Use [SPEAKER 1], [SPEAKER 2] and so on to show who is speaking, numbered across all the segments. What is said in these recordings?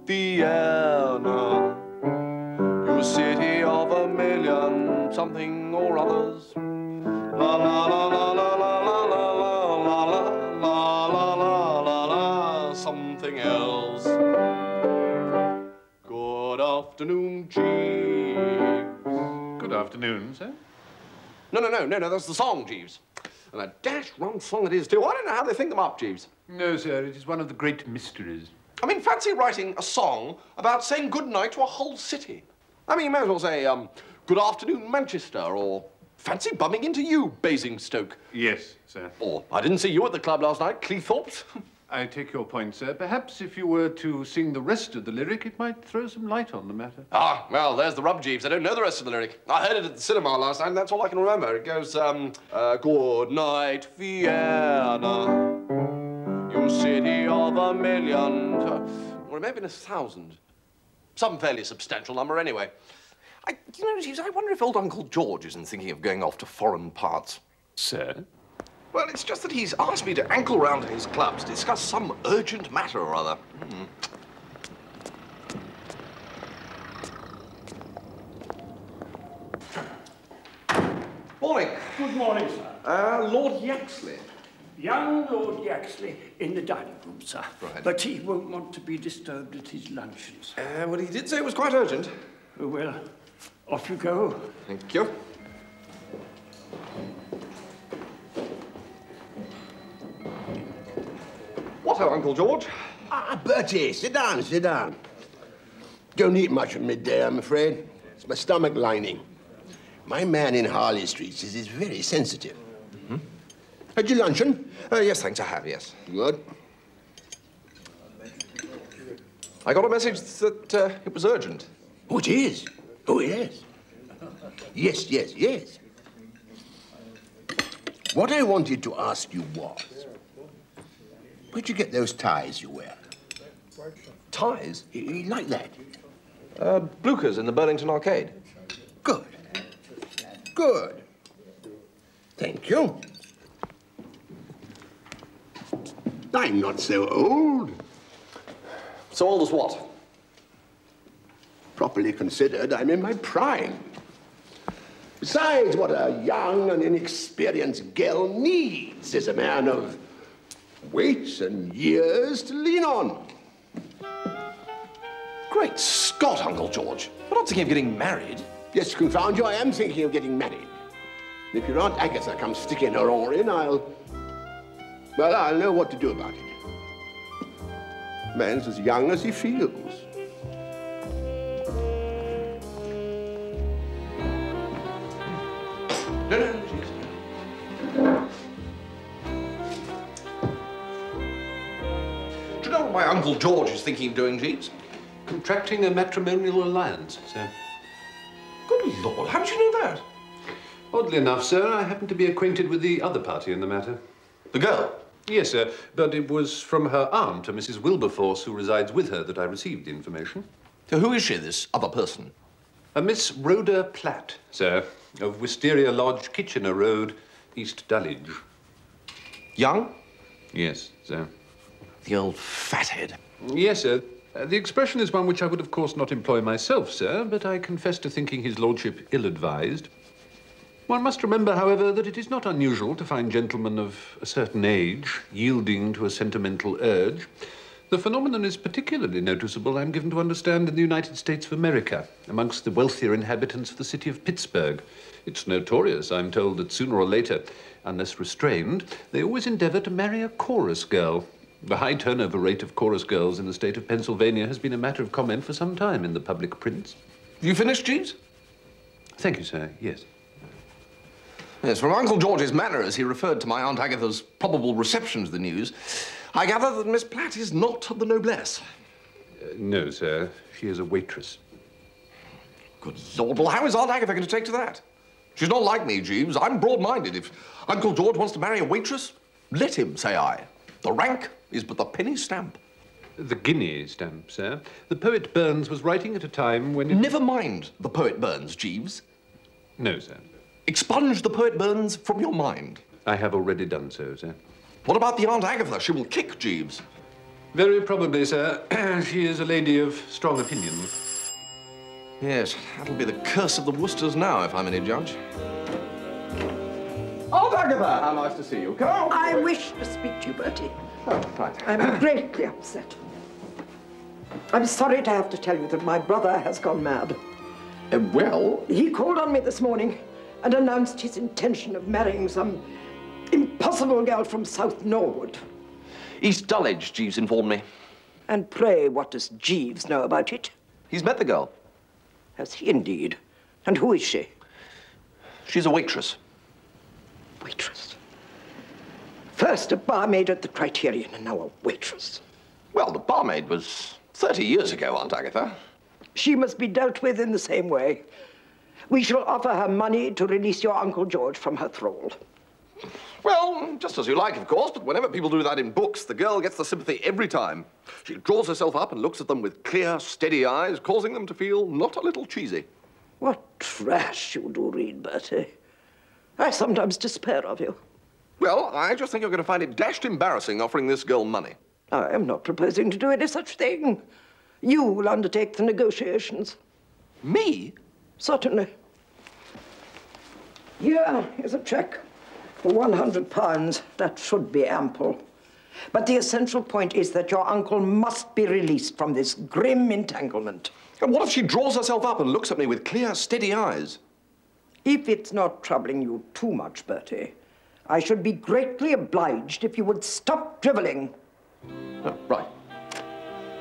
[SPEAKER 1] Vienna, you city of a million something or others. La la la la la la la la la la la la la la something else. Good afternoon, Jeeves.
[SPEAKER 2] Good afternoon, sir.
[SPEAKER 1] No, that's the song, Jeeves. And a dash rum song it is, too. I don't know how they think them up, Jeeves.
[SPEAKER 2] No, sir, it is one of the great mysteries.
[SPEAKER 1] I mean, fancy writing a song about saying goodnight to a whole city. I mean, you may as well say, good afternoon, Manchester, or fancy bumming into you, Basingstoke.
[SPEAKER 2] Yes, sir.
[SPEAKER 1] Or, I didn't see you at the club last night, Cleethorpes.
[SPEAKER 2] I take your point, sir. Perhaps if you were to sing the rest of the lyric, it might throw some light on the matter.
[SPEAKER 1] Ah, well, there's the rub, Jeeves. I don't know the rest of the lyric. I heard it at the cinema last night, and that's all I can remember. It goes, good night, Vienna, you city of a million... Or it may have been 1,000. Some fairly substantial number, anyway. You know, Jeeves, I wonder if old Uncle George isn't thinking of going off to foreign parts.
[SPEAKER 2] Sir?
[SPEAKER 1] Well, it's just that he's asked me to ankle round to his club to discuss some urgent matter or other. Morning.
[SPEAKER 3] Good morning, sir.
[SPEAKER 1] Lord Yaxley.
[SPEAKER 3] Young Lord Yaxley in the dining room, sir.
[SPEAKER 1] Right.
[SPEAKER 3] But he won't want to be disturbed at his luncheon, sir.
[SPEAKER 1] Well, he did say it was quite urgent.
[SPEAKER 3] Oh, well, off you go.
[SPEAKER 1] Thank you. What ho, Uncle George?
[SPEAKER 4] Ah, Bertie, sit down, sit down. Don't eat much at midday, I'm afraid. It's my stomach lining. My man in Harley Street says he's very sensitive. Had you luncheon?
[SPEAKER 1] Yes, thanks, I have, yes.
[SPEAKER 4] Good.
[SPEAKER 1] I got a message that it was urgent.
[SPEAKER 4] Oh, it is? Oh, yes. Yes. What I wanted to ask you was, where'd you get those ties you wear?
[SPEAKER 1] Ties?
[SPEAKER 4] Like that.
[SPEAKER 1] Bluchers in the Burlington Arcade.
[SPEAKER 4] Good. Good. Thank you. I'm not so old.
[SPEAKER 1] So old as what?
[SPEAKER 4] Properly considered, I'm in my prime. Besides, what a young and inexperienced girl needs is a man of weight and years to lean on.
[SPEAKER 1] Great Scott, Uncle George. You're not thinking of getting married.
[SPEAKER 4] Yes, confound you, I am thinking of getting married. And if your Aunt Agatha comes sticking her oar in, I'll know what to do about it. Man's as young as he feels.
[SPEAKER 1] No, Jeeves. Do you know what my Uncle George is thinking of doing, Jeeves?
[SPEAKER 2] Contracting a matrimonial alliance, sir.
[SPEAKER 1] Good Lord, how did you know that?
[SPEAKER 2] Oddly enough, sir, I happen to be acquainted with the other party in the matter.
[SPEAKER 1] The girl?
[SPEAKER 2] Yes, sir, but it was from her aunt, a Mrs. Wilberforce, who resides with her, that I received the information.
[SPEAKER 1] So who is she, this other person?
[SPEAKER 2] A Miss Rhoda Platt, sir, of Wisteria Lodge, Kitchener Road, East Dulwich.
[SPEAKER 1] Young?
[SPEAKER 2] Yes, sir.
[SPEAKER 1] The old fathead.
[SPEAKER 2] Yes, sir. The expression is one which I would, of course, not employ myself, sir, but I confess to thinking his lordship ill-advised. One must remember, however, that it is not unusual to find gentlemen of a certain age yielding to a sentimental urge. The phenomenon is particularly noticeable, I'm given to understand, in the United States of America, amongst the wealthier inhabitants of the city of Pittsburgh. It's notorious, I'm told, that sooner or later, unless restrained, they always endeavor to marry a chorus girl. The high turnover rate of chorus girls in the state of Pennsylvania has been a matter of comment for some time in the public prints.
[SPEAKER 1] You finished, Jeeves?
[SPEAKER 2] Thank you, sir. Yes.
[SPEAKER 1] Yes, from Uncle George's manner as he referred to my Aunt Agatha's probable reception to the news, I gather that Miss Platt is not of the noblesse.
[SPEAKER 2] No, sir. She is a waitress.
[SPEAKER 1] Good Lord, well, how is Aunt Agatha going to take to that? She's not like me, Jeeves. I'm broad-minded. If Uncle George wants to marry a waitress, let him, say I. The rank is but the penny stamp.
[SPEAKER 2] The guinea stamp, sir. The poet Burns was writing at a time when...
[SPEAKER 1] Never mind the poet Burns, Jeeves.
[SPEAKER 2] No, sir.
[SPEAKER 1] Expunge the poet Burns from your mind.
[SPEAKER 2] I have already done so, sir.
[SPEAKER 1] What about the Aunt Agatha? She will kick, Jeeves.
[SPEAKER 2] Very probably, sir. She is a lady of strong opinion.
[SPEAKER 1] Yes, that'll be the curse of the Woosters now, if I'm any judge. Oh, Agatha, how nice to see you. Come on.
[SPEAKER 3] I wish to speak to you, Bertie.
[SPEAKER 1] Oh, right.
[SPEAKER 3] I'm greatly upset. I'm sorry to have to tell you that my brother has gone mad.
[SPEAKER 1] Well?
[SPEAKER 3] He called on me this morning and announced his intention of marrying some impossible girl from South Norwood.
[SPEAKER 1] East Dulwich, Jeeves informed me.
[SPEAKER 3] And pray, what does Jeeves know about it?
[SPEAKER 1] He's met the girl.
[SPEAKER 3] Has he indeed? And who is she?
[SPEAKER 1] She's a waitress.
[SPEAKER 3] Waitress? First a barmaid at the Criterion, and now a waitress.
[SPEAKER 1] Well, the barmaid was 30 years ago, Aunt Agatha.
[SPEAKER 3] She must be dealt with in the same way. We shall offer her money to release your Uncle George from her thrall.
[SPEAKER 1] Well, just as you like, of course, but whenever people do that in books, the girl gets the sympathy every time. She draws herself up and looks at them with clear, steady eyes, causing them to feel not a little cheesy.
[SPEAKER 3] What trash you do read, Bertie. I sometimes despair of you.
[SPEAKER 1] Well, I just think you're going to find it dashed embarrassing offering this girl money.
[SPEAKER 3] I am not proposing to do any such thing. You will undertake the negotiations.
[SPEAKER 1] Me?
[SPEAKER 3] Certainly. Here is a cheque for £100. That should be ample. But the essential point is that your uncle must be released from this grim entanglement.
[SPEAKER 1] And what if she draws herself up and looks at me with clear, steady eyes?
[SPEAKER 3] If it's not troubling you too much, Bertie, I should be greatly obliged if you would stop drivelling.
[SPEAKER 1] Oh, right.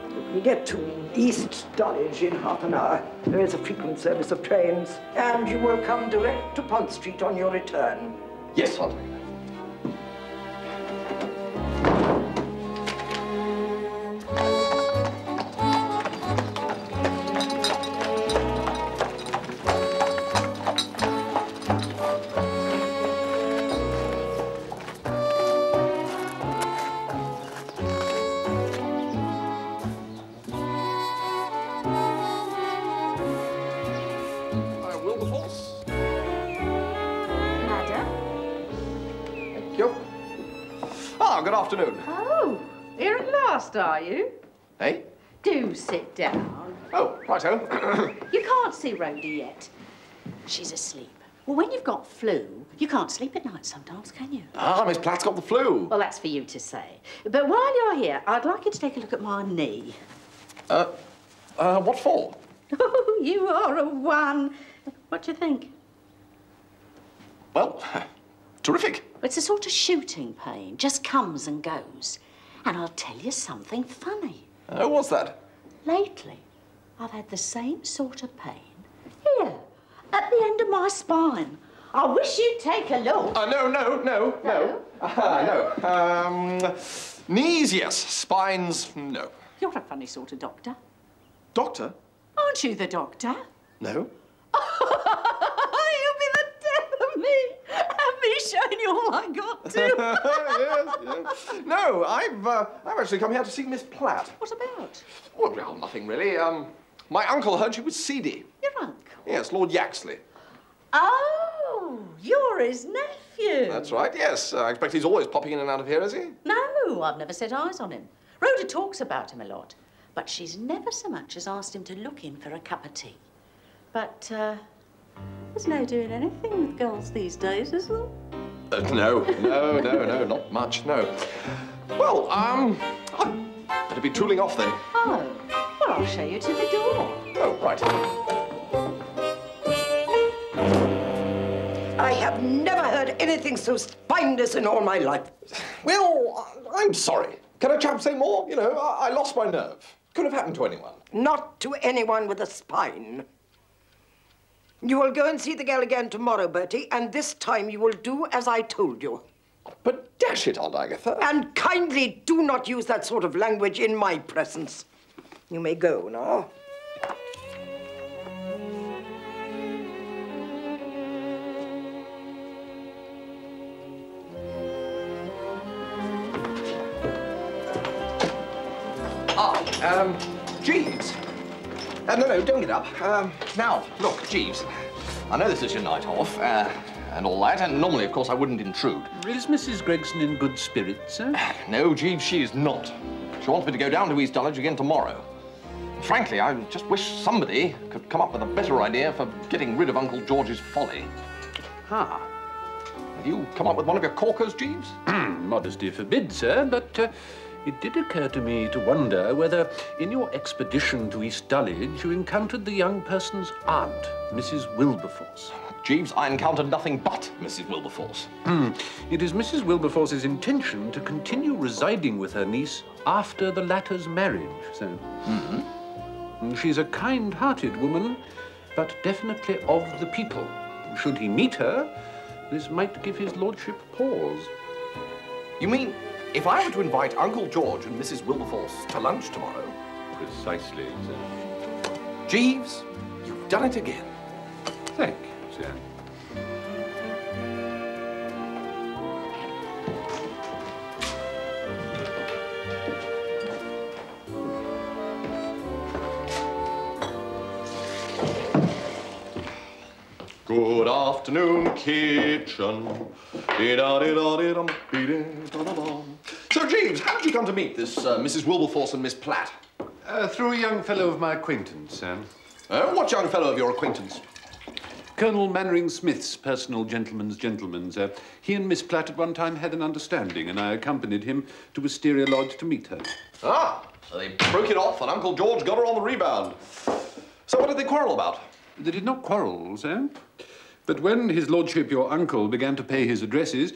[SPEAKER 3] You can get to East Dulwich in half an hour. There is a frequent service of trains, and you will come direct to Pont Street on your return.
[SPEAKER 1] Yes, Aunt. Good afternoon.
[SPEAKER 5] Oh, here at last, are you?
[SPEAKER 1] Hey?
[SPEAKER 5] Do sit down.
[SPEAKER 1] Oh, righto.
[SPEAKER 5] You can't see Rhodey yet. She's asleep. Well, when you've got flu, you can't sleep at night sometimes, can you?
[SPEAKER 1] Ah, Miss Platt's got the flu.
[SPEAKER 5] Well, that's for you to say. But while you're here, I'd like you to take a look at my knee.
[SPEAKER 1] What for?
[SPEAKER 5] Oh, you are a one. What do you think?
[SPEAKER 1] Well, terrific.
[SPEAKER 5] It's a sort of shooting pain, just comes and goes. And I'll tell you something funny.
[SPEAKER 1] What's that?
[SPEAKER 5] Lately, I've had the same sort of pain here, at the end of my spine. I wish you'd take a look.
[SPEAKER 1] No. No. Knees, yes. Spines, no.
[SPEAKER 5] You're a funny sort of doctor.
[SPEAKER 1] Doctor?
[SPEAKER 5] Aren't you the doctor?
[SPEAKER 1] No.
[SPEAKER 5] You'll be the death of me. Have me showing you all I got to.
[SPEAKER 1] Yes. No, I've actually come here to see Miss Platt.
[SPEAKER 5] What about?
[SPEAKER 1] Well, nothing really. My uncle heard she was seedy.
[SPEAKER 5] Your uncle?
[SPEAKER 1] Yes, Lord Yaxley.
[SPEAKER 5] Oh, you're his nephew.
[SPEAKER 1] That's right, yes. I expect he's always popping in and out of here, is he?
[SPEAKER 5] No, I've never set eyes on him. Rhoda talks about him a lot, but she's never so much as asked him to look in for a cup of tea. But, there's no doing anything with girls these days, is there?
[SPEAKER 1] No, not much, no. Well, I'd better be tooling off then.
[SPEAKER 5] Oh, well, I'll show you to the door.
[SPEAKER 1] Oh, right.
[SPEAKER 3] I have never heard anything so spineless in all my life.
[SPEAKER 1] Well, I'm sorry. Can a chap say more? You know, I lost my nerve. Could have happened to anyone.
[SPEAKER 3] Not to anyone with a spine. You will go and see the girl again tomorrow, Bertie, and this time you will do as I told you.
[SPEAKER 1] But dash it, Aunt Agatha.
[SPEAKER 3] And kindly do not use that sort of language in my presence. You may go now.
[SPEAKER 1] Jeeves. No, don't get up. Now, look, Jeeves, I know this is your night off, and all that, and normally, of course, I wouldn't intrude.
[SPEAKER 2] Is Mrs. Gregson in good spirits, sir?
[SPEAKER 1] No, Jeeves, she is not. She wants me to go down to East Dulwich again tomorrow. Frankly, I just wish somebody could come up with a better idea for getting rid of Uncle George's folly.
[SPEAKER 2] Ah.
[SPEAKER 1] Have you come up with one of your corkers, Jeeves?
[SPEAKER 2] Modesty forbids, sir, but it did occur to me to wonder whether, in your expedition to East Dulwich, you encountered the young person's aunt, Mrs. Wilberforce.
[SPEAKER 1] Jeeves, I encountered nothing but Mrs. Wilberforce.
[SPEAKER 2] It is Mrs. Wilberforce's intention to continue residing with her niece after the latter's marriage, sir. She's a kind-hearted woman, but definitely of the people. Should he meet her, this might give his lordship pause.
[SPEAKER 1] You mean, if I were to invite Uncle George and Mrs. Wilberforce to lunch tomorrow?
[SPEAKER 2] Precisely, sir.
[SPEAKER 1] Jeeves, you've done it again.
[SPEAKER 2] Thank you, sir.
[SPEAKER 1] Good afternoon, kitchen. So, Jeeves, how did you come to meet this Mrs. Wilberforce and Miss Platt?
[SPEAKER 2] Through a young fellow of my acquaintance, sir.
[SPEAKER 1] What young fellow of your acquaintance?
[SPEAKER 2] Colonel Mannering Smith's personal gentleman's gentleman, sir. He and Miss Platt at one time had an understanding, and I accompanied him to Wisteria Lodge to meet her.
[SPEAKER 1] Ah, so they broke it off and Uncle George got her on the rebound. So what did they quarrel about?
[SPEAKER 2] They did not quarrel, sir. But when his lordship, your uncle, began to pay his addresses,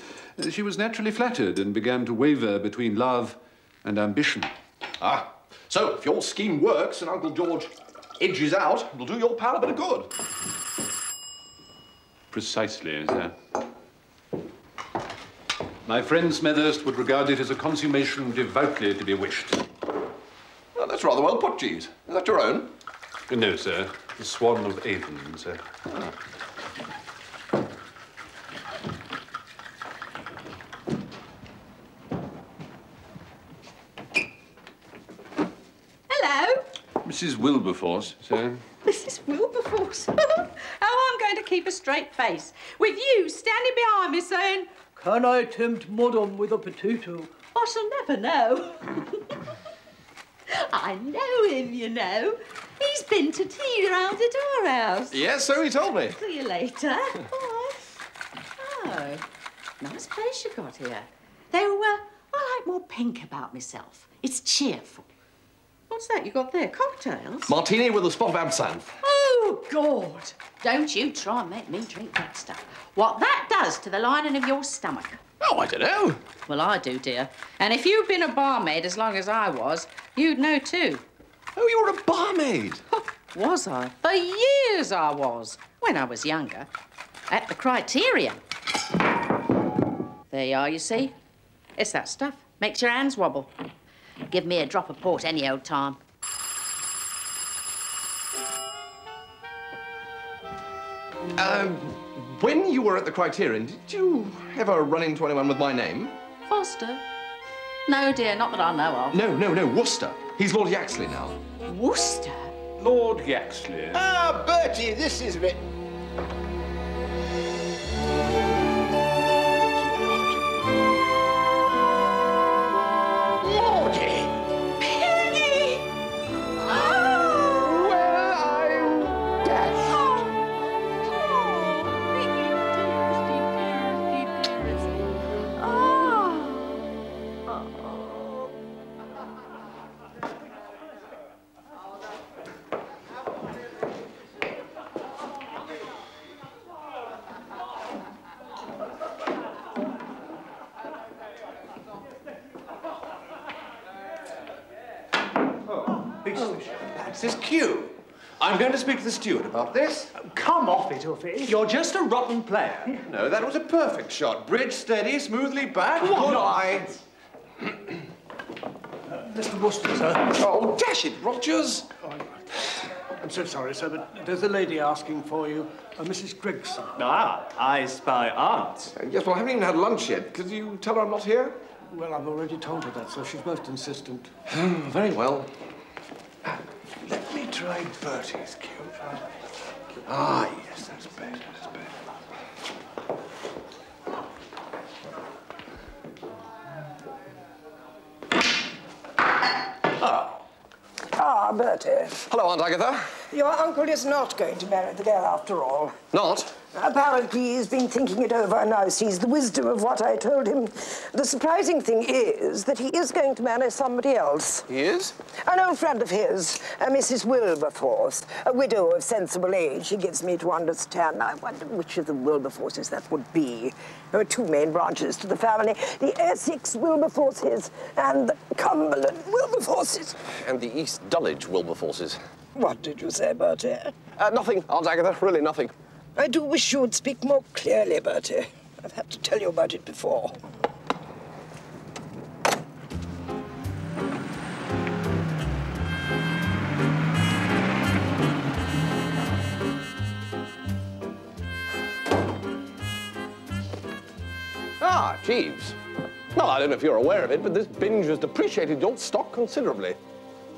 [SPEAKER 2] she was naturally flattered and began to waver between love and ambition.
[SPEAKER 1] Ah, so if your scheme works and Uncle George edges out, it'll do your pal a bit of good.
[SPEAKER 2] Precisely, sir. My friend Smethurst would regard it as a consummation devoutly to be wished.
[SPEAKER 1] Well, that's rather well put, Jeeves. Is that your own?
[SPEAKER 2] No, sir. The Swan of Avon, sir.
[SPEAKER 1] Ah.
[SPEAKER 5] Hello?
[SPEAKER 2] Mrs. Wilberforce, sir.
[SPEAKER 5] Mrs. Wilberforce. How I'm going to keep a straight face with you standing behind me saying, "Can I tempt Madame with a potato?" I shall never know. I know him, you know. He's been to tea round at our house.
[SPEAKER 1] Yes, so he told me.
[SPEAKER 5] See you later. Bye. Oh, nice place you got here. Though, I like more pink about myself. It's cheerful. What's that you got there? Cocktails?
[SPEAKER 1] Martini with a spot of absinthe.
[SPEAKER 5] Oh, God. Don't you try and make me drink that stuff. What that does to the lining of your stomach.
[SPEAKER 1] Oh, I don't know.
[SPEAKER 5] Well, I do, dear. And if you've been a barmaid as long as I was, you'd know too.
[SPEAKER 1] Oh, you were a barmaid.
[SPEAKER 5] Was I? For years I was, when I was younger. At the Criterion. There you are, you see. It's that stuff. Makes your hands wobble. Give me a drop of port any old time.
[SPEAKER 1] When you were at the Criterion, did you ever run into anyone with my name?
[SPEAKER 5] Foster? No, dear, not that I know of.
[SPEAKER 1] No, Wooster. He's Lord Yaxley now.
[SPEAKER 5] Wooster?
[SPEAKER 2] Lord Yaxley.
[SPEAKER 4] Ah, Bertie, this is it. Lordy!
[SPEAKER 5] Peggy!
[SPEAKER 4] Well, I'm dashed.
[SPEAKER 1] That's his cue. I'm going to speak to the steward about this.
[SPEAKER 6] Come off it, Uffy. You're just a rotten player.
[SPEAKER 1] No, that was a perfect shot. Bridge steady, smoothly back.
[SPEAKER 6] What
[SPEAKER 1] Good eye.
[SPEAKER 6] Mr. Wooster, sir.
[SPEAKER 1] Oh, dash it, Rogers.
[SPEAKER 6] I'm so sorry, sir, but there's a lady asking for you, Mrs. Gregson.
[SPEAKER 7] Ah, I spy aunt.
[SPEAKER 1] Yes, well, I haven't even had lunch yet. Could you tell her I'm not here?
[SPEAKER 6] Well, I've already told her that, so she's most insistent.
[SPEAKER 1] Very well.
[SPEAKER 6] Let me try Bertie's cue.
[SPEAKER 1] Ah, yes, that's better, that's better.
[SPEAKER 3] Ah, Bertie.
[SPEAKER 1] Hello, Aunt Agatha.
[SPEAKER 3] Your uncle is not going to marry the girl after all.
[SPEAKER 1] Not?
[SPEAKER 3] Apparently, he's been thinking it over and now sees the wisdom of what I told him. The surprising thing is that he is going to marry somebody else.
[SPEAKER 1] He is?
[SPEAKER 3] An old friend of his, Mrs. Wilberforce, a widow of sensible age, he gives me to understand. I wonder which of the Wilberforces that would be. There are two main branches to the family, the Essex Wilberforces and the Cumberland Wilberforces.
[SPEAKER 1] And the East Dulwich Wilberforces.
[SPEAKER 3] What did you say, Bertie?
[SPEAKER 1] Nothing, Aunt Agatha, really nothing.
[SPEAKER 3] I do wish you would speak more clearly, Bertie. I've had to tell you about it before.
[SPEAKER 1] Ah, Jeeves. No, I don't know if you're aware of it, but this binge has depreciated your stock considerably.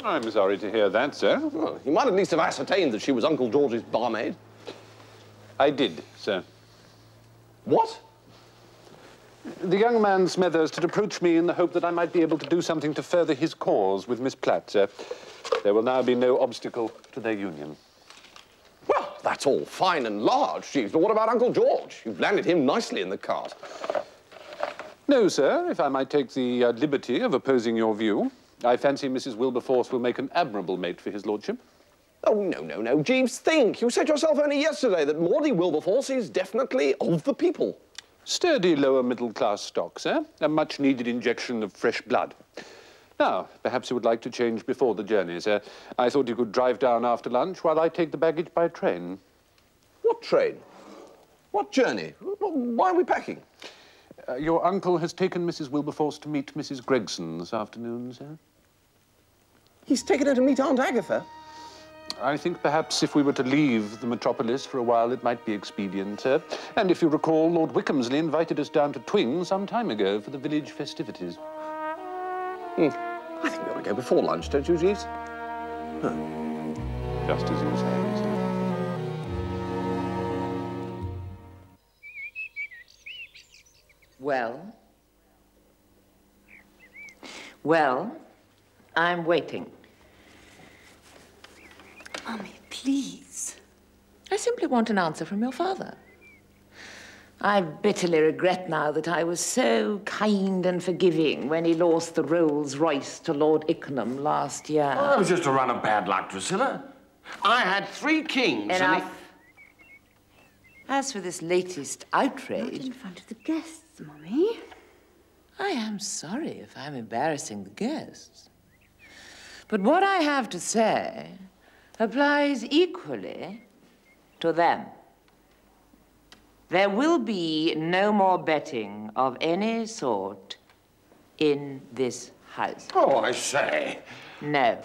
[SPEAKER 2] I'm sorry to hear that, sir.
[SPEAKER 1] Well, you might at least have ascertained that she was Uncle George's barmaid.
[SPEAKER 2] I did, sir.
[SPEAKER 1] What?
[SPEAKER 2] The young man Smethurst had approached me in the hope that I might be able to do something to further his cause with Miss Platt, sir. There will now be no obstacle to their union.
[SPEAKER 1] Well, that's all fine and large, Jeeves, but what about Uncle George? You've landed him nicely in the cart.
[SPEAKER 2] No, sir, if I might take the liberty of opposing your view. I fancy Mrs. Wilberforce will make an admirable mate for his lordship.
[SPEAKER 1] Oh, no, Jeeves, think. You said yourself only yesterday that Maudie Wilberforce is definitely of the people.
[SPEAKER 2] Sturdy lower middle-class stock, sir. A much-needed injection of fresh blood. Now, perhaps you would like to change before the journey, sir. I thought you could drive down after lunch while I take the baggage by train.
[SPEAKER 1] What train? What journey? Why are we packing?
[SPEAKER 2] Your uncle has taken Mrs. Wilberforce to meet Mrs. Gregson this afternoon, sir.
[SPEAKER 1] He's taken her to meet Aunt Agatha?
[SPEAKER 2] I think perhaps if we were to leave the metropolis for a while, it might be expedient, sir. And if you recall, Lord Wickhamsley invited us down to Twing some time ago for the village festivities.
[SPEAKER 1] I think we ought to go before lunch, don't you, Jeeves?
[SPEAKER 2] Just as you say, sir.
[SPEAKER 8] Well? Well, I'm waiting.
[SPEAKER 5] Mummy, please.
[SPEAKER 8] I simply want an answer from your father. I bitterly regret now that I was so kind and forgiving when he lost the Rolls-Royce to Lord Ickenham last year.
[SPEAKER 9] Oh, that was just a run of bad luck, Drusilla. I had 3 kings.
[SPEAKER 8] Enough. As for this latest outrage...
[SPEAKER 5] Not in front of the guests, Mummy.
[SPEAKER 8] I am sorry if I'm embarrassing the guests. But what I have to say applies equally to them. There will be no more betting of any sort in this house.
[SPEAKER 9] Oh, I say.
[SPEAKER 8] No.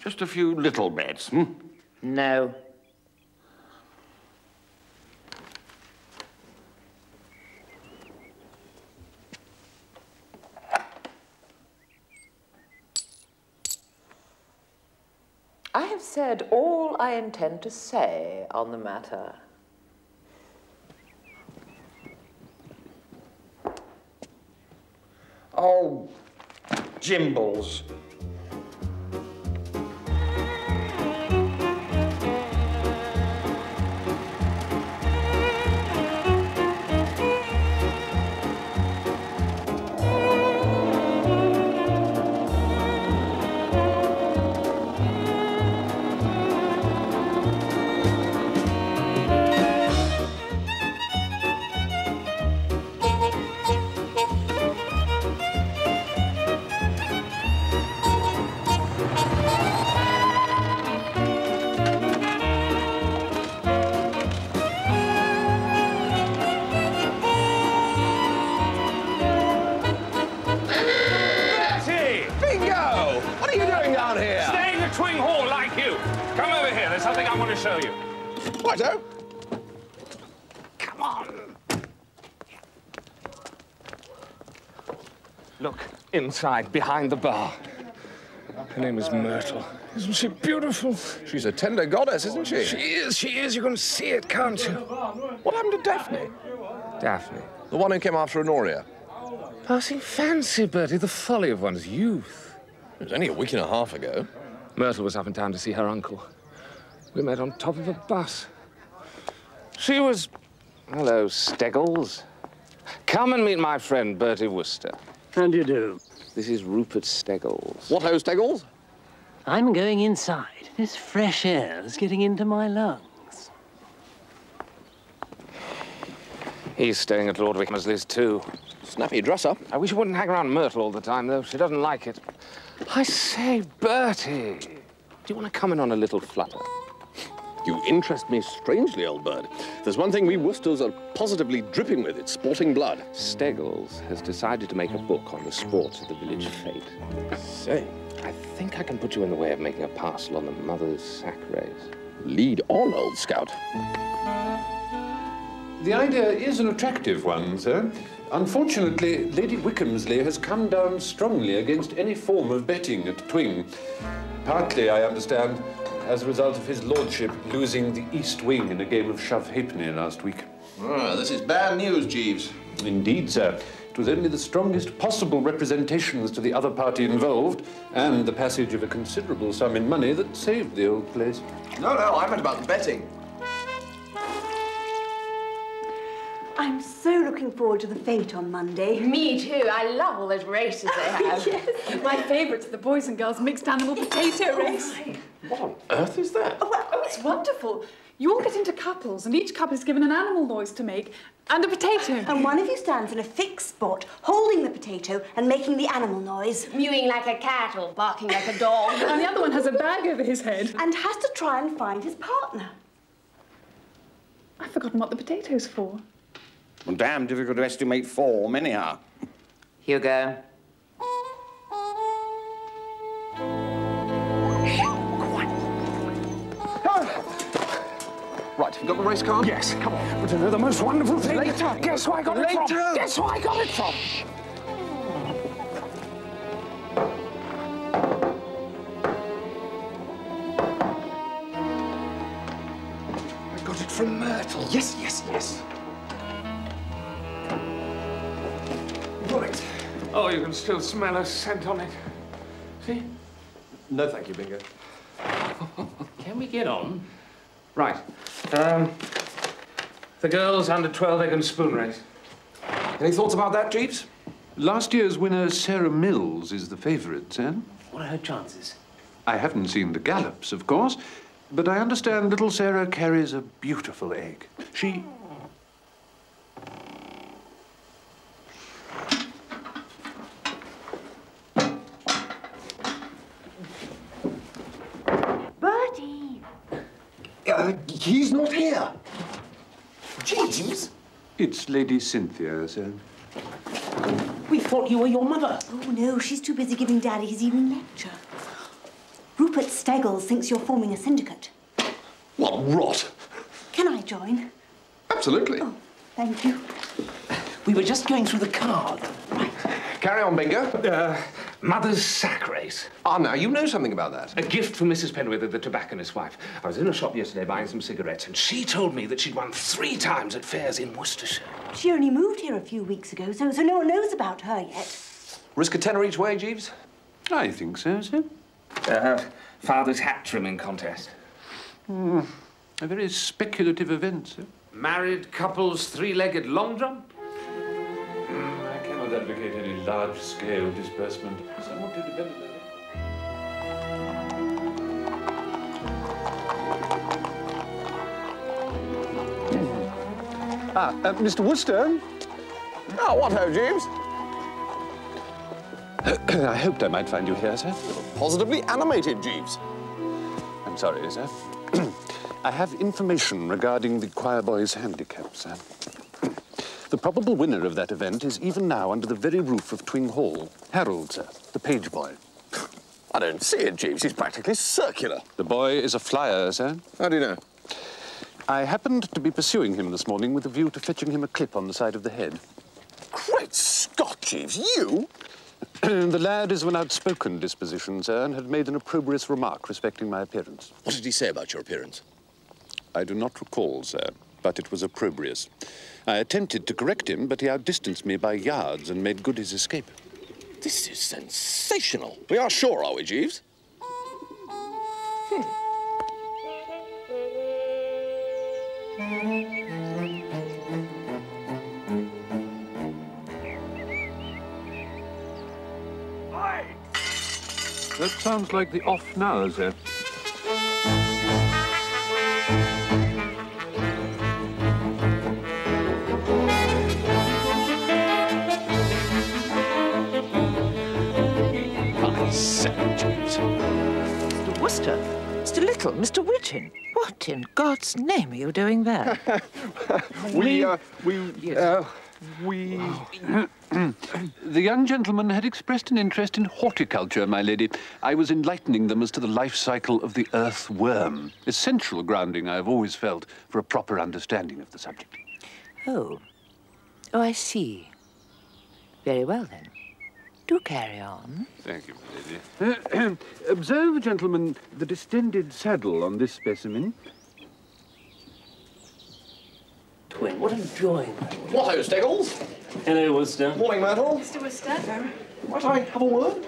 [SPEAKER 9] Just a few little bets, hmm?
[SPEAKER 8] No. I have said all I intend to say on the matter.
[SPEAKER 9] Oh, Jimbles.
[SPEAKER 7] Show you.
[SPEAKER 1] Righto.
[SPEAKER 9] Come on.
[SPEAKER 10] Look, inside, behind the bar. Her name is Myrtle. Isn't she beautiful?
[SPEAKER 1] She's a tender goddess, isn't she?
[SPEAKER 10] She is. You're going to see it, can't you?
[SPEAKER 1] What happened to Daphne?
[SPEAKER 10] Daphne?
[SPEAKER 1] The one who came after Honoria.
[SPEAKER 10] Passing fancy, Bertie, the folly of one's youth.
[SPEAKER 1] It was only a week and a half ago.
[SPEAKER 10] Myrtle was up in town to see her uncle. We met on top of a bus. She was... Hello, Steggles. Come and meet my friend, Bertie Wooster.
[SPEAKER 6] How do you do?
[SPEAKER 10] This is Rupert Steggles.
[SPEAKER 1] What, ho, Steggles?
[SPEAKER 6] I'm going inside. This fresh air is getting into my lungs.
[SPEAKER 10] He's staying at Lord Wickham's, too.
[SPEAKER 1] Snappy dress up.
[SPEAKER 10] I wish you wouldn't hang around Myrtle all the time, though. She doesn't like it. I say, Bertie, do you want to come in on a little flutter?
[SPEAKER 1] You interest me strangely, old bird. There's one thing we Woosters are positively dripping with. It's sporting blood.
[SPEAKER 10] Steggles has decided to make a book on the sports of the village fete.
[SPEAKER 1] Say.
[SPEAKER 10] I think I can put you in the way of making a parcel on the mother's sack race.
[SPEAKER 1] Lead on, old scout.
[SPEAKER 2] The idea is an attractive one, sir. Unfortunately, Lady Wickhamsley has come down strongly against any form of betting at Twing. Partly, I understand, as a result of his lordship losing the East Wing in a game of shove halfpenny last week.
[SPEAKER 1] Ah, this is bad news, Jeeves.
[SPEAKER 2] Indeed, sir. It was only the strongest possible representations to the other party involved and the passage of a considerable sum in money that saved the old place.
[SPEAKER 1] No, I meant about the betting.
[SPEAKER 11] I'm so looking forward to the fete on Monday.
[SPEAKER 5] Me too. I love all those races they have.
[SPEAKER 12] Yes. My favourite's the boys and girls mixed animal potato race.
[SPEAKER 1] What on earth is that?
[SPEAKER 12] Oh, it's wonderful. You all get into couples, and each couple is given an animal noise to make and a potato.
[SPEAKER 11] And one of you stands in a fixed spot, holding the potato and making the animal noise.
[SPEAKER 5] Mewing like a cat or barking like a dog.
[SPEAKER 12] And the other one has a bag over his head.
[SPEAKER 11] And has to try and find his partner.
[SPEAKER 12] I've forgotten what the potato's for.
[SPEAKER 9] Well, damn difficult to estimate form, anyhow.
[SPEAKER 8] Hugo.
[SPEAKER 1] Right, you got the race card?
[SPEAKER 10] Yes, come on. But you know the most wonderful thing? Later. Guess who I got it from? Guess who I got it from? I got it from Myrtle.
[SPEAKER 1] Yes.
[SPEAKER 10] Right. Oh, you can still smell a scent on it. See?
[SPEAKER 1] No, thank you, Bingo.
[SPEAKER 10] Can we get on? Right. The girls under 12 egg and spoon race.
[SPEAKER 1] Any thoughts about that, Jeeves?
[SPEAKER 2] Last year's winner, Sarah Mills, is the favourite, sir.
[SPEAKER 6] What are her chances?
[SPEAKER 2] I haven't seen the gallops, of course, but I understand little Sarah carries a beautiful egg. She...
[SPEAKER 11] Bertie!
[SPEAKER 4] He's not here. Jeeves?
[SPEAKER 2] It's Lady Cynthia, sir.
[SPEAKER 6] We thought you were your mother.
[SPEAKER 11] Oh, no, she's too busy giving Daddy his evening lecture. Rupert Steggles thinks you're forming a syndicate.
[SPEAKER 1] What rot!
[SPEAKER 11] Can I join?
[SPEAKER 1] Absolutely.
[SPEAKER 11] Oh, thank you.
[SPEAKER 6] We were just going through the card.
[SPEAKER 11] Right.
[SPEAKER 1] Carry on, Bingo.
[SPEAKER 10] Mother's sack race.
[SPEAKER 1] Ah, now, you know something about that.
[SPEAKER 10] A gift from Mrs. Penwether, the tobacconist's wife. I was in a shop yesterday buying some cigarettes, and she told me that she'd won 3 times at fairs in Worcestershire.
[SPEAKER 11] She only moved here a few weeks ago, so no one knows about her yet.
[SPEAKER 1] Risk a tenner each way, Jeeves?
[SPEAKER 2] I think so, sir.
[SPEAKER 10] Father's hat trimming contest.
[SPEAKER 2] A very speculative event, sir.
[SPEAKER 10] Married couples 3-legged long jump.
[SPEAKER 2] I cannot advocate any large-scale disbursement. Somewhat too dependent on it.
[SPEAKER 13] Mr. Wooster?
[SPEAKER 1] Oh, what ho, Jeeves?
[SPEAKER 2] I hoped I might find you here, sir.
[SPEAKER 1] Positively animated, Jeeves.
[SPEAKER 2] I'm sorry, sir. I have information regarding the choir boy's handicap, sir. The probable winner of that event is even now under the very roof of Twing Hall. Harold, sir, the page boy.
[SPEAKER 1] I don't see it, Jeeves. He's practically circular.
[SPEAKER 2] The boy is a flyer, sir.
[SPEAKER 1] How do you know?
[SPEAKER 2] I happened to be pursuing him this morning with a view to fetching him a clip on the side of the head.
[SPEAKER 1] Great Scott, Jeeves, you?
[SPEAKER 2] The lad is of an outspoken disposition, sir, and had made an opprobrious remark respecting my appearance.
[SPEAKER 1] What did he say about your appearance?
[SPEAKER 2] I do not recall, sir, but it was opprobrious. I attempted to correct him, but he outdistanced me by yards and made good his escape.
[SPEAKER 1] This is sensational. We are sure, are we, Jeeves?
[SPEAKER 2] That sounds like the off now, sir.
[SPEAKER 8] Mr. Wooster, Mr. Little, Mr. Whitting. What in God's name are you doing there?
[SPEAKER 2] The young gentleman had expressed an interest in horticulture, my lady. I was enlightening them as to the life cycle of the earthworm. Essential grounding, I have always felt, for a proper understanding of the subject.
[SPEAKER 8] Oh. Oh, I see. Very well, then. Do carry on.
[SPEAKER 2] Thank you, my lady. Observe, gentlemen, the distended saddle on this specimen.
[SPEAKER 14] Twing, what a joy.
[SPEAKER 1] What, ho, Steggles?
[SPEAKER 14] Hello, Wooster.
[SPEAKER 1] Morning, Myrtle.
[SPEAKER 12] Mr. Wooster.
[SPEAKER 1] Might I have a word?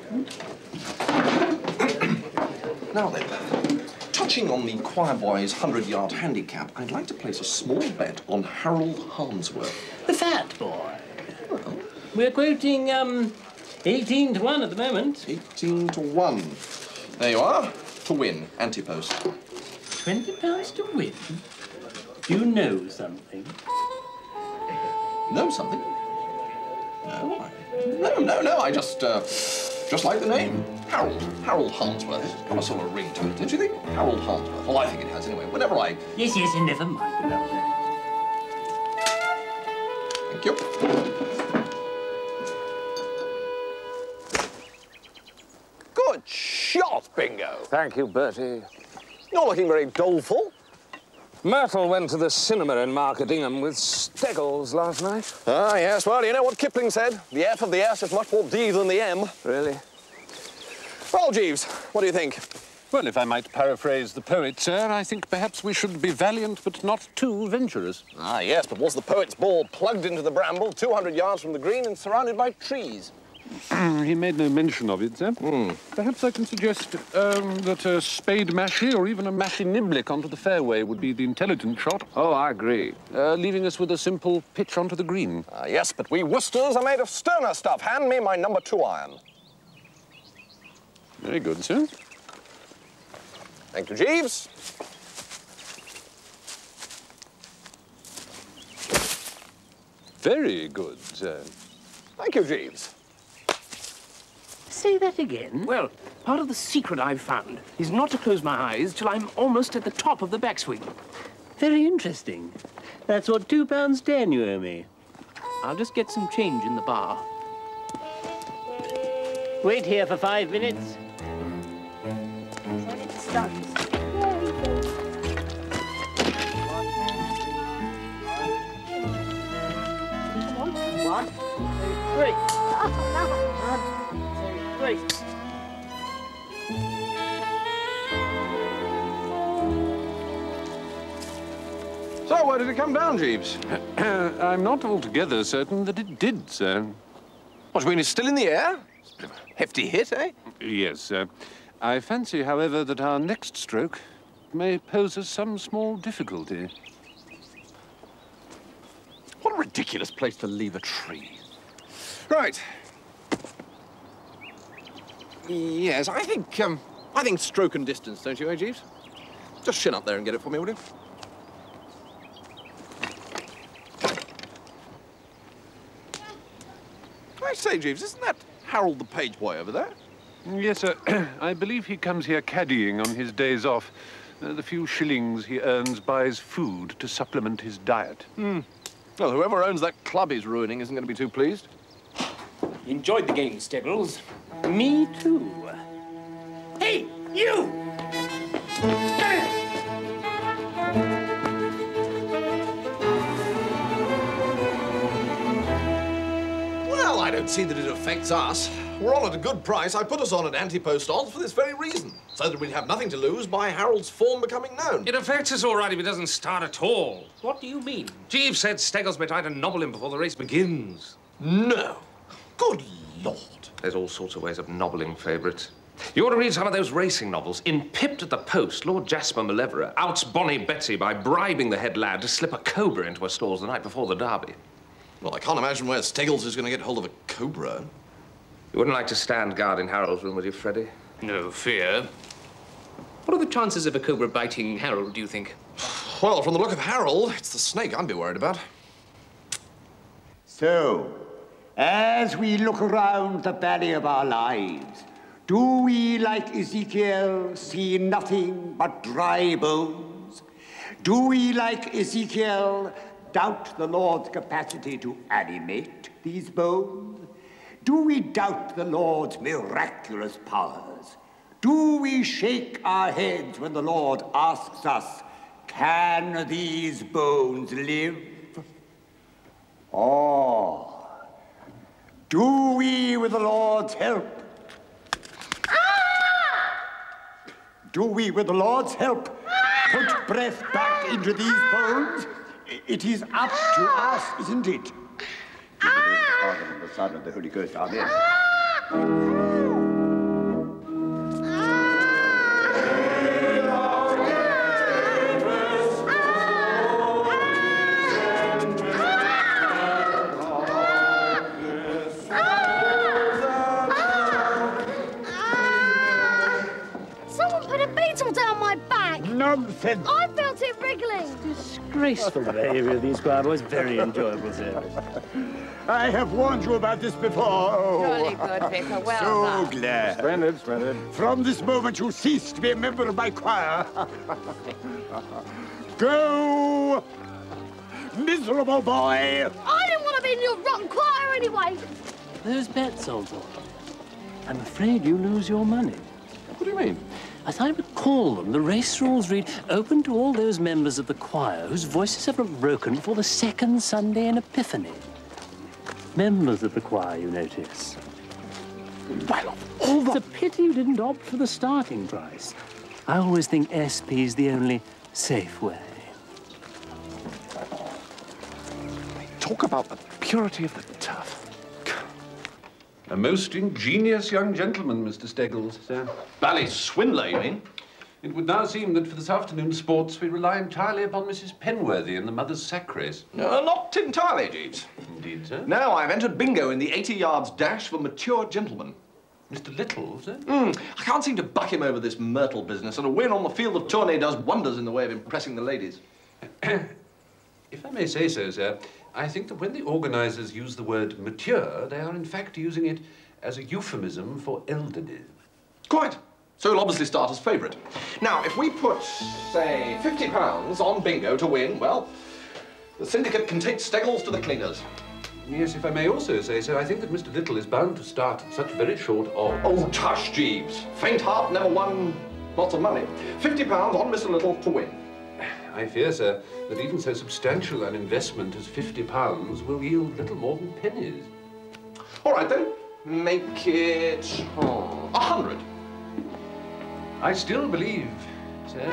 [SPEAKER 1] Now then, touching on the choir boy's 100-yard handicap, I'd like to place a small bet on Harold Harnsworth.
[SPEAKER 14] The fat boy. Well, we're quoting, 18 to 1 at the moment.
[SPEAKER 1] 18 to 1. There you are. To win. Anti-post.
[SPEAKER 14] £20 to win? You know something?
[SPEAKER 1] Know something? No, I just like the name. Harold Harnsworth. It's got a sort of ring to it, don't you think? Harold Harnsworth. Well, I think it has anyway. Whenever I...
[SPEAKER 14] Yes, and never mind about that.
[SPEAKER 1] Thank you. Good shot, Bingo.
[SPEAKER 10] Thank you, Bertie.
[SPEAKER 1] You're looking very doleful.
[SPEAKER 10] Myrtle went to the cinema in Marketingham with Steggles last night.
[SPEAKER 1] Ah, yes. Well, you know what Kipling said? The F of the S is much more D than the M.
[SPEAKER 10] Really?
[SPEAKER 1] Well, Jeeves, what do you think?
[SPEAKER 2] Well, if I might paraphrase the poet, sir, I think perhaps we should be valiant but not too venturous.
[SPEAKER 1] Ah, yes, but was the poet's ball plugged into the bramble 200 yards from the green and surrounded by trees?
[SPEAKER 2] He made no mention of it, sir. Perhaps I can suggest that a spade mashie or even a mashie niblick onto the fairway would be the intelligent shot.
[SPEAKER 10] Oh, I agree.
[SPEAKER 2] Leaving us with a simple pitch onto the green.
[SPEAKER 1] Ah, yes, but we Woosters are made of sterner stuff. Hand me my number 2 iron.
[SPEAKER 2] Very good, sir.
[SPEAKER 1] Thank you, Jeeves.
[SPEAKER 2] Very good, sir.
[SPEAKER 1] Thank you, Jeeves.
[SPEAKER 14] Say that again. Well, part of the secret I've found is not to close my eyes till I'm almost at the top of the backswing. Very interesting. That's what £2.10 you owe me. I'll just get some change in the bar. Wait here for 5 minutes.
[SPEAKER 3] When it starts. One, two, three.
[SPEAKER 1] So, where did it come down, Jeeves?
[SPEAKER 2] I'm not altogether certain that it did, sir.
[SPEAKER 1] What do you mean, it's still in the air? It's a bit of a hefty hit, eh?
[SPEAKER 2] Yes, sir. I fancy, however, that our next stroke may pose us some small difficulty.
[SPEAKER 1] What a ridiculous place to leave a tree. Right. Yes, I think stroke and distance, don't you, eh, Jeeves? Just shin up there and get it for me, will you? I say, Jeeves, isn't that Harold the page boy over there?
[SPEAKER 2] Yes, sir. I believe he comes here caddying on his days off. The few shillings he earns buys food to supplement his diet.
[SPEAKER 1] Well, whoever owns that club he's ruining isn't going to be too pleased.
[SPEAKER 14] Enjoyed the game, Steggles. Me too. Hey, you!
[SPEAKER 1] Well, I don't see that it affects us. We're on at a good price. I put us on at anti-post odds for this very reason, so that we'd have nothing to lose by Harold's form becoming known.
[SPEAKER 10] It affects us all right if he doesn't start at all.
[SPEAKER 14] What do you mean?
[SPEAKER 10] Jeeves said Steggles may try to nobble him before the race begins.
[SPEAKER 1] No. Good Lord.
[SPEAKER 10] There's all sorts of ways of nobbling favourites. You ought to read some of those racing novels. In Pipped at the Post, Lord Jasper Malevola outs Bonnie Betsy by bribing the head lad to slip a cobra into her stalls the night before the derby.
[SPEAKER 1] Well, I can't imagine where Steggles is going to get hold of a cobra.
[SPEAKER 10] You wouldn't like to stand guard in Harold's room, would you, Freddie?
[SPEAKER 14] No fear. What are the chances of a cobra biting Harold, do you think?
[SPEAKER 1] Well, from the look of Harold, it's the snake I'd be worried about.
[SPEAKER 15] So, as we look around the valley of our lives, do we, like Ezekiel, see nothing but dry bones? Do we, like Ezekiel, doubt the Lord's capacity to animate these bones? Do we doubt the Lord's miraculous powers? Do we shake our heads when the Lord asks us, can these bones live? Or do we, with the Lord's help, do we, with the Lord's help, put breath back into these bones? It is up to us, isn't it? The Father and the Son and the Holy Ghost, amen.
[SPEAKER 16] Someone put a beetle down my back.
[SPEAKER 15] Nonsense.
[SPEAKER 16] I felt it wriggling.
[SPEAKER 14] Disgraceful behaviour of these choir boys. Very enjoyable service.
[SPEAKER 15] I have warned you about this before. Oh,
[SPEAKER 8] Jolly good, Vicar. Well
[SPEAKER 15] so
[SPEAKER 8] done.
[SPEAKER 15] glad.
[SPEAKER 13] Splendid, splendid.
[SPEAKER 15] From this moment, you cease to be a member of my choir. Go, miserable boy.
[SPEAKER 16] I didn't want to be in your rotten choir anyway.
[SPEAKER 14] Those bets, old boy. I'm afraid you lose your money.
[SPEAKER 1] What do you mean?
[SPEAKER 14] As I recall them, the race rules read, open to all those members of the choir whose voices have not broken before the second Sunday in Epiphany. Members of the choir, you notice.
[SPEAKER 15] Well,
[SPEAKER 14] It's a pity you didn't opt for the starting price. I always think SP is the only safe way.
[SPEAKER 10] Talk about the purity of the turf.
[SPEAKER 2] A most ingenious young gentleman, Mr. Steggles, sir.
[SPEAKER 1] Bally swindler, you mean?
[SPEAKER 2] It would now seem that for this afternoon's sports we rely entirely upon Mrs. Penworthy and the Mother's Sacres.
[SPEAKER 1] No, not entirely, Jeeves.
[SPEAKER 2] Indeed, sir.
[SPEAKER 1] No, I've entered bingo in the 80 yards dash for mature gentlemen.
[SPEAKER 2] Mr. Little, sir?
[SPEAKER 1] I can't seem to buck him over this Myrtle business, and a win on the field of tourney does wonders in the way of impressing the ladies.
[SPEAKER 2] If I may say so, sir, I think that when the organisers use the word mature, they are in fact using it as a euphemism for elderly.
[SPEAKER 1] Quite. So he'll obviously start as favourite. Now, if we put, say, £50 on bingo to win, well, the syndicate can take Steggles to the cleaners.
[SPEAKER 2] Yes, if I may also say so, I think that Mr. Little is bound to start at such very short odds.
[SPEAKER 1] Oh, tush, Jeeves. Faint heart never won lots of money. £50 on Mr. Little to win.
[SPEAKER 2] I fear, sir, that even so substantial an investment as £50 will yield little more than pennies.
[SPEAKER 1] All right, then. Make it 100.
[SPEAKER 2] I still believe, sir.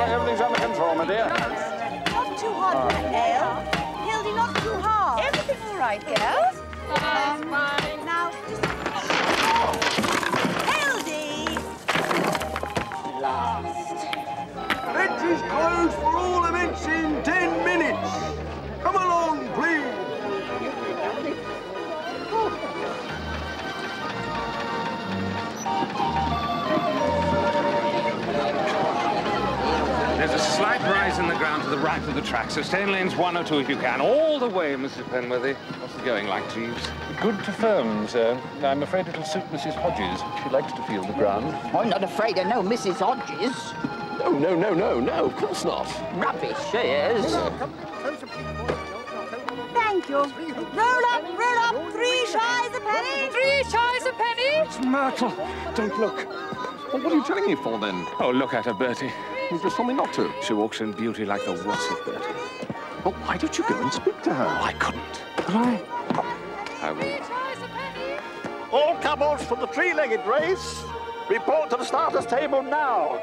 [SPEAKER 13] Everything's under control, my dear.
[SPEAKER 11] Not too hard, Dale. Hildy, not too hard.
[SPEAKER 8] Everything all right, girls?
[SPEAKER 11] That's fine. Now, just... Hildy!
[SPEAKER 4] Last. Entries closed for all events in 10 minutes. Come along, please.
[SPEAKER 10] There's a slight rise in the ground to the right of the track, so stay in lanes 1 or 2 if you can. All the way, Mrs. Penworthy. What's the going like, Jeeves?
[SPEAKER 2] Good to firm, sir. I'm afraid it'll suit Mrs. Hodges. She likes to feel the ground.
[SPEAKER 17] I'm not afraid of no Mrs. Hodges.
[SPEAKER 1] No, of course not.
[SPEAKER 17] Rubbish, she is.
[SPEAKER 11] Thank you. Roll up, 3 shies a penny.
[SPEAKER 12] 3 shies a penny?
[SPEAKER 10] It's Myrtle. Don't look.
[SPEAKER 1] Well, what are you telling me for, then?
[SPEAKER 10] Oh, look at her, Bertie.
[SPEAKER 1] You just told me not to.
[SPEAKER 10] She walks in beauty like the what's-it, Bertie.
[SPEAKER 1] Well, why don't you go and speak to her?
[SPEAKER 10] Oh, I couldn't. Could I? I will.
[SPEAKER 13] All couples for the three-legged race, report to the starters' table now.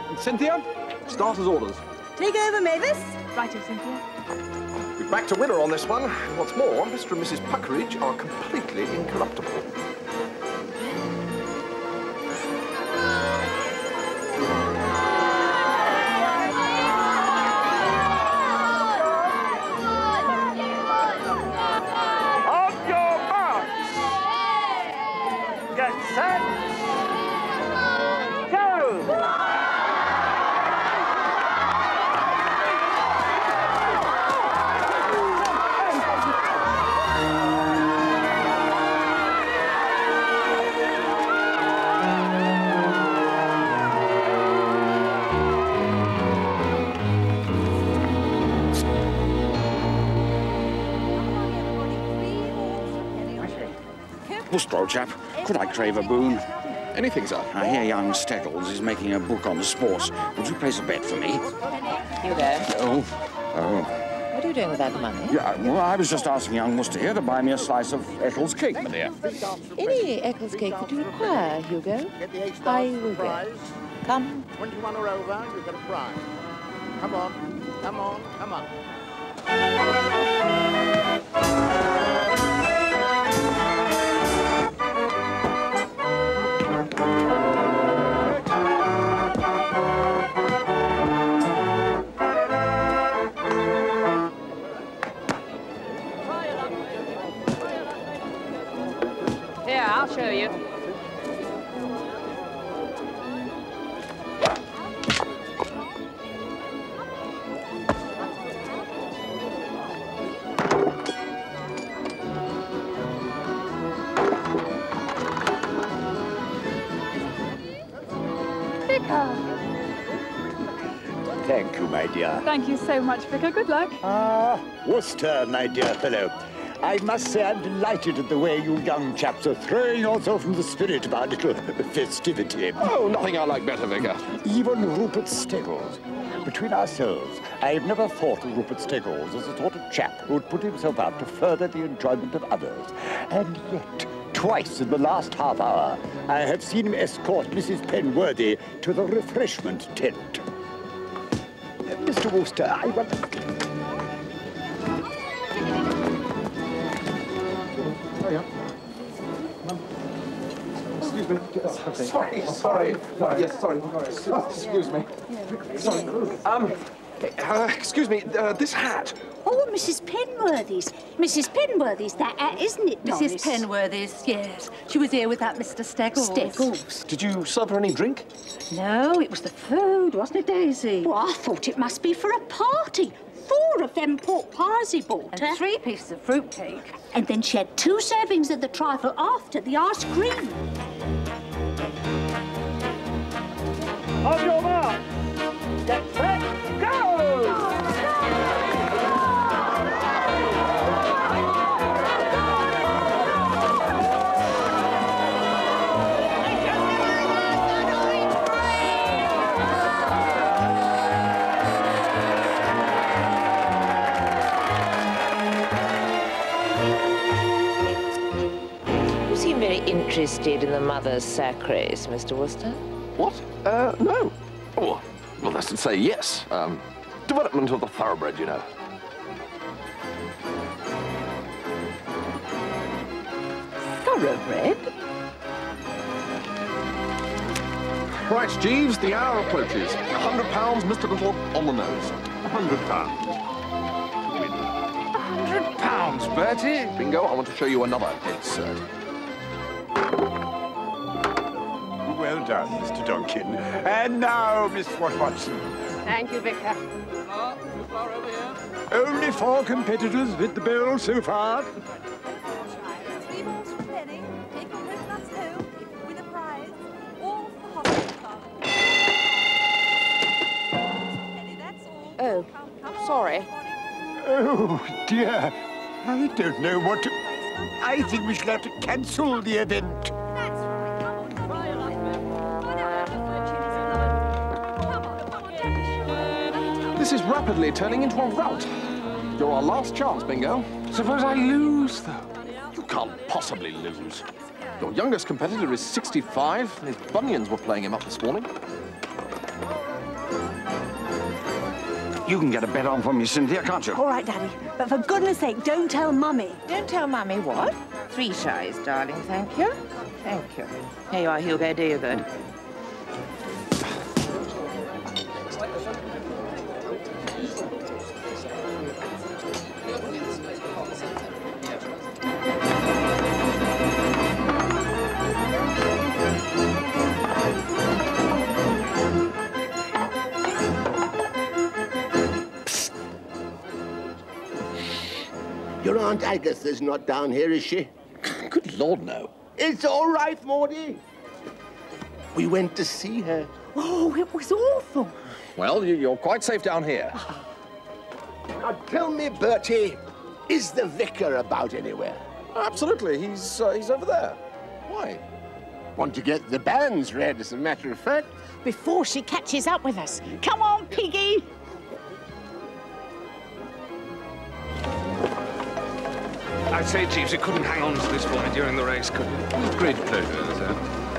[SPEAKER 1] And Cynthia, starters' orders.
[SPEAKER 11] Take over, Mavis.
[SPEAKER 12] Righto, Cynthia.
[SPEAKER 1] We're back to winner on this one. What's more, Mr. and Mrs. Puckeridge are completely incorruptible.
[SPEAKER 13] On your marks. Get set. Go.
[SPEAKER 9] Wooster, old chap, could I crave a boon?
[SPEAKER 1] Anything, sir.
[SPEAKER 9] I hear young Steggles is making a book on the sports. Would you place a bet for me?
[SPEAKER 8] You there?
[SPEAKER 9] Oh.
[SPEAKER 8] What are you doing with that money?
[SPEAKER 9] Yeah, well, I was just asking young Wooster here to buy me a slice of Eccles cake, my dear.
[SPEAKER 8] Any Eccles cake that you require, Hugo. I will get. Come.
[SPEAKER 13] 21 or over, you get a prize. Come on, come on, come on.
[SPEAKER 8] Here, I'll show you.
[SPEAKER 15] Thank you, my dear.
[SPEAKER 12] Thank you so much, Vicar. Good luck.
[SPEAKER 15] Ah, Wooster, my dear fellow. I must say I'm delighted at the way you young chaps are throwing yourself in the spirit of our little festivity.
[SPEAKER 1] Oh, nothing I like better, Vicar.
[SPEAKER 15] Even Rupert Steggles. Between ourselves, I've never thought of Rupert Steggles as the sort of chap who would put himself out to further the enjoyment of others. And yet, twice in the last half hour, I have seen him escort Mrs. Penworthy to the refreshment tent. Mr. Wooster, I want...
[SPEAKER 1] Excuse me. Sorry. Yes, sorry. Excuse me. Sorry. Excuse me, this hat.
[SPEAKER 16] Oh, Mrs. Penworthy's. Mrs. Penworthy's that hat, isn't it, Doris?
[SPEAKER 5] Mrs. Penworthy's, yes. She was here with that Mr. Steggles.
[SPEAKER 16] Steggles.
[SPEAKER 1] Did you serve her any drink?
[SPEAKER 5] No, it was the food, wasn't it, Daisy?
[SPEAKER 16] Well, I thought it must be for a party. 4 of them pork pies he bought her.
[SPEAKER 5] And 3 pieces of fruitcake.
[SPEAKER 16] And then she had 2 servings of the trifle after the ice cream.
[SPEAKER 13] On your mark. Get set. Go.
[SPEAKER 8] You seem very interested in the mother's sack race, Mr. Wooster.
[SPEAKER 1] What? No. Oh, well, that's to say yes. Development of the thoroughbred, you know.
[SPEAKER 5] Thoroughbred?
[SPEAKER 1] Right, Jeeves, the hour approaches. £100, Mr. Little, on the nose.
[SPEAKER 2] £100.
[SPEAKER 10] £100, Bertie?
[SPEAKER 1] Bingo, I want to show you another insert.
[SPEAKER 15] Well done, Mr. Donkin. And now, Miss Watson.
[SPEAKER 8] Thank you, Vicar.
[SPEAKER 15] Only 4 competitors with the bowl so far.
[SPEAKER 18] 3 balls for a penny. Take your coconuts home. If you win a prize, all for the hospital fund. Penny, that's all.
[SPEAKER 8] Oh,
[SPEAKER 18] Come
[SPEAKER 8] sorry.
[SPEAKER 15] Oh, dear. I don't know what to... I think we shall have to cancel the event.
[SPEAKER 18] That's right. Come on, come on. Come on, have a chili salad. Come on,
[SPEAKER 1] This is rapidly turning into a rout. You're our last chance, Bingo.
[SPEAKER 10] Suppose I lose, though?
[SPEAKER 1] You can't possibly lose. Your youngest competitor is 65, and his bunions were playing him up this morning.
[SPEAKER 9] You can get a bet on for me, Cynthia, can't you?
[SPEAKER 11] All right, Daddy. But for goodness sake, don't tell Mummy.
[SPEAKER 8] Don't tell Mummy what? 3 shies, darling, thank you. Thank you. Here you are, Hugo, do you good.
[SPEAKER 4] Your Aunt Agatha's not down here, is she?
[SPEAKER 1] Good Lord, no.
[SPEAKER 4] It's all right, Maudie. We went to see her.
[SPEAKER 11] Oh, it was awful.
[SPEAKER 1] Well, you're quite safe down here.
[SPEAKER 4] Now, tell me, Bertie, is the vicar about anywhere?
[SPEAKER 1] Absolutely. He's over there. Why?
[SPEAKER 4] Want to get the banns read, as a matter of fact.
[SPEAKER 16] Before she catches up with us. Come on, Piggy.
[SPEAKER 10] I'd say, Jeeves, you couldn't hang on to this boy during the race, could you?
[SPEAKER 2] With great pleasure, sir.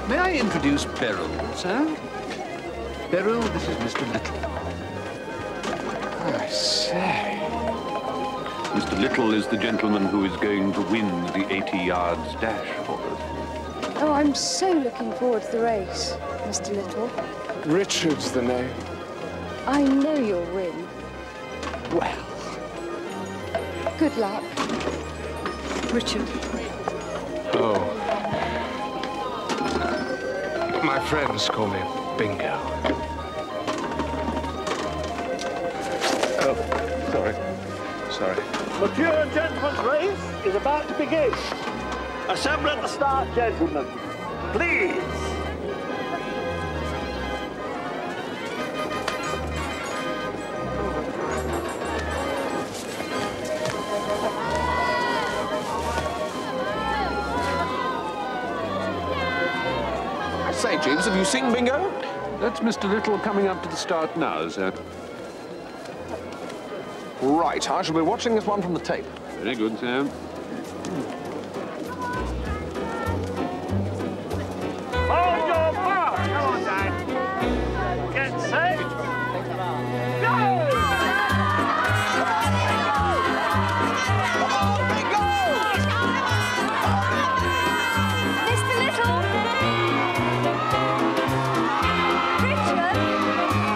[SPEAKER 2] May I introduce Beryl, sir? Beryl, this is Mr. Little.
[SPEAKER 10] I say.
[SPEAKER 2] Mr. Little is the gentleman who is going to win the 80 yards dash for us.
[SPEAKER 19] Oh, I'm so looking forward to the race, Mr. Little.
[SPEAKER 10] Richard's the name.
[SPEAKER 19] I know you'll win.
[SPEAKER 10] Well.
[SPEAKER 19] Good luck. Richard.
[SPEAKER 10] Oh. My friends call me Bingo.
[SPEAKER 13] Oh, sorry.
[SPEAKER 10] Sorry.
[SPEAKER 13] The pure gentleman's race is about to begin. Assemble at the start, gentlemen. Please.
[SPEAKER 1] Say, Jeeves, have you seen Bingo?
[SPEAKER 2] That's Mr. Little coming up to the start now, sir.
[SPEAKER 1] Right, I shall be watching this one from the tape.
[SPEAKER 2] Very good, sir.
[SPEAKER 13] Hold your mark. Come on, Dad. Get set. Go!
[SPEAKER 18] Mr. Little! Richard! Bingo!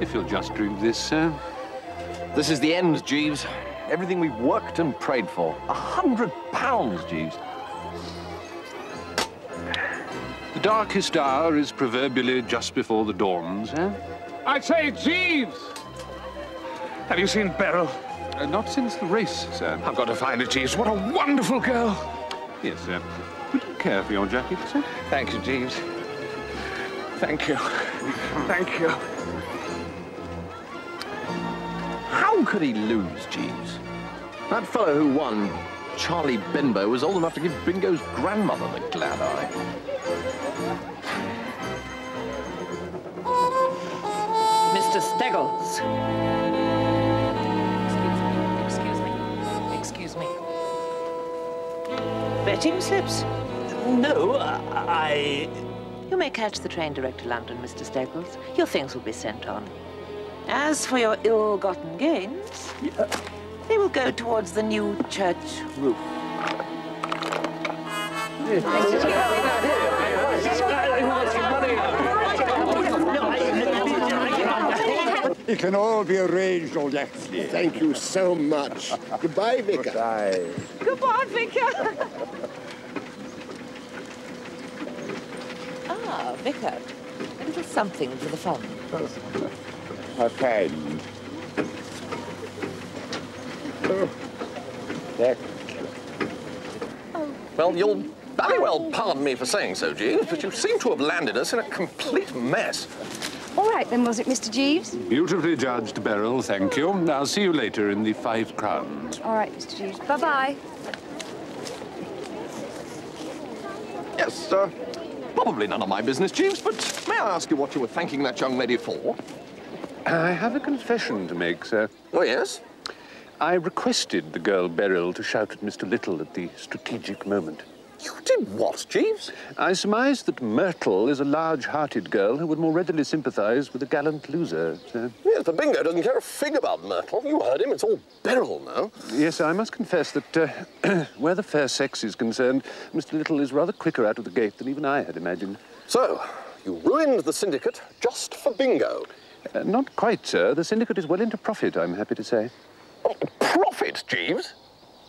[SPEAKER 2] If you'll just drink this, sir.
[SPEAKER 1] This is the end, Jeeves. Everything we've worked and prayed for. £100, Jeeves.
[SPEAKER 2] The darkest hour is proverbially just before the dawn, sir.
[SPEAKER 10] I say, Jeeves! Have you seen Beryl?
[SPEAKER 2] Not since the race, sir.
[SPEAKER 10] I've got to find her, Jeeves. What a wonderful girl.
[SPEAKER 2] Yes, sir. Would you care for your jacket, sir?
[SPEAKER 10] Thank you, Jeeves. Thank you. Thank you.
[SPEAKER 1] How could he lose, Jeeves? That fellow who won, Charlie Benbow, was old enough to give Bingo's grandmother the glad eye.
[SPEAKER 8] Mr. Steggles. Excuse me. Betting slips?
[SPEAKER 14] No, I...
[SPEAKER 8] You may catch the train direct to London, Mr. Steggles. Your things will be sent on. As for your ill-gotten gains, they will go towards the new church roof.
[SPEAKER 15] It can all be arranged, old Yaxley.
[SPEAKER 4] Thank you so much. Goodbye, Vicar.
[SPEAKER 15] Goodbye.
[SPEAKER 8] Goodbye, Vicar. Ah, Vicar. A little something for the fun.
[SPEAKER 15] A pen. Oh. There.
[SPEAKER 1] Well, you'll very well pardon me for saying so, Jeeves, but you seem to have landed us in a complete mess.
[SPEAKER 19] All right, then, was it, Mr. Jeeves?
[SPEAKER 2] Beautifully judged, Beryl, thank you. I'll see you later in the 5 crowns.
[SPEAKER 19] All right, Mr. Jeeves. Bye-bye.
[SPEAKER 1] Yes, probably none of my business, Jeeves, but may I ask you what you were thanking that young lady for?
[SPEAKER 2] I have a confession to make, sir.
[SPEAKER 1] Oh, yes?
[SPEAKER 2] I requested the girl Beryl to shout at Mr. Little at the strategic moment.
[SPEAKER 1] You did what, Jeeves?
[SPEAKER 2] I surmised that Myrtle is a large-hearted girl who would more readily sympathise with a gallant loser, sir.
[SPEAKER 1] Yes, but Bingo doesn't care a fig about Myrtle. You heard him. It's all Beryl now.
[SPEAKER 2] Yes, I must confess that where the fair sex is concerned, Mr. Little is rather quicker out of the gate than even I had imagined.
[SPEAKER 1] So, you ruined the syndicate just for Bingo?
[SPEAKER 2] Not quite, sir. The syndicate is well into profit, I'm happy to say.
[SPEAKER 1] Oh, profit, Jeeves?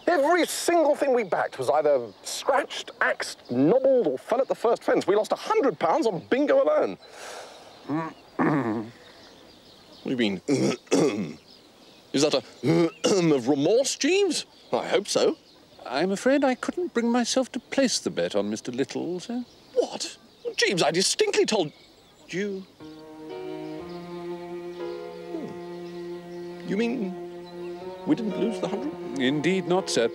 [SPEAKER 1] Every single thing we backed was either scratched, axed, nobbled, or fell at the first fence. We lost £100 on Bingo alone. What do you mean? Is that a of remorse, Jeeves? I hope so.
[SPEAKER 2] I'm afraid I couldn't bring myself to place the bet on Mr. Little, sir.
[SPEAKER 1] What? Jeeves, I distinctly told you... You mean we didn't lose the 100?
[SPEAKER 2] Indeed not, sir.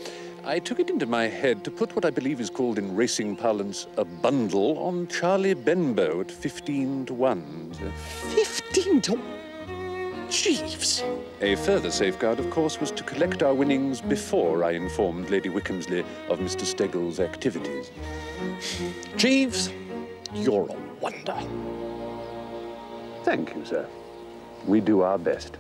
[SPEAKER 2] I took it into my head to put what I believe is called in racing parlance a bundle on Charlie Benbow at 15 to 1, sir.
[SPEAKER 1] 15 to 1? Jeeves!
[SPEAKER 2] A further safeguard, of course, was to collect our winnings before I informed Lady Wickhamsley of Mr. Steggles' activities.
[SPEAKER 1] Jeeves, you're a wonder.
[SPEAKER 2] Thank you, sir. We do our best.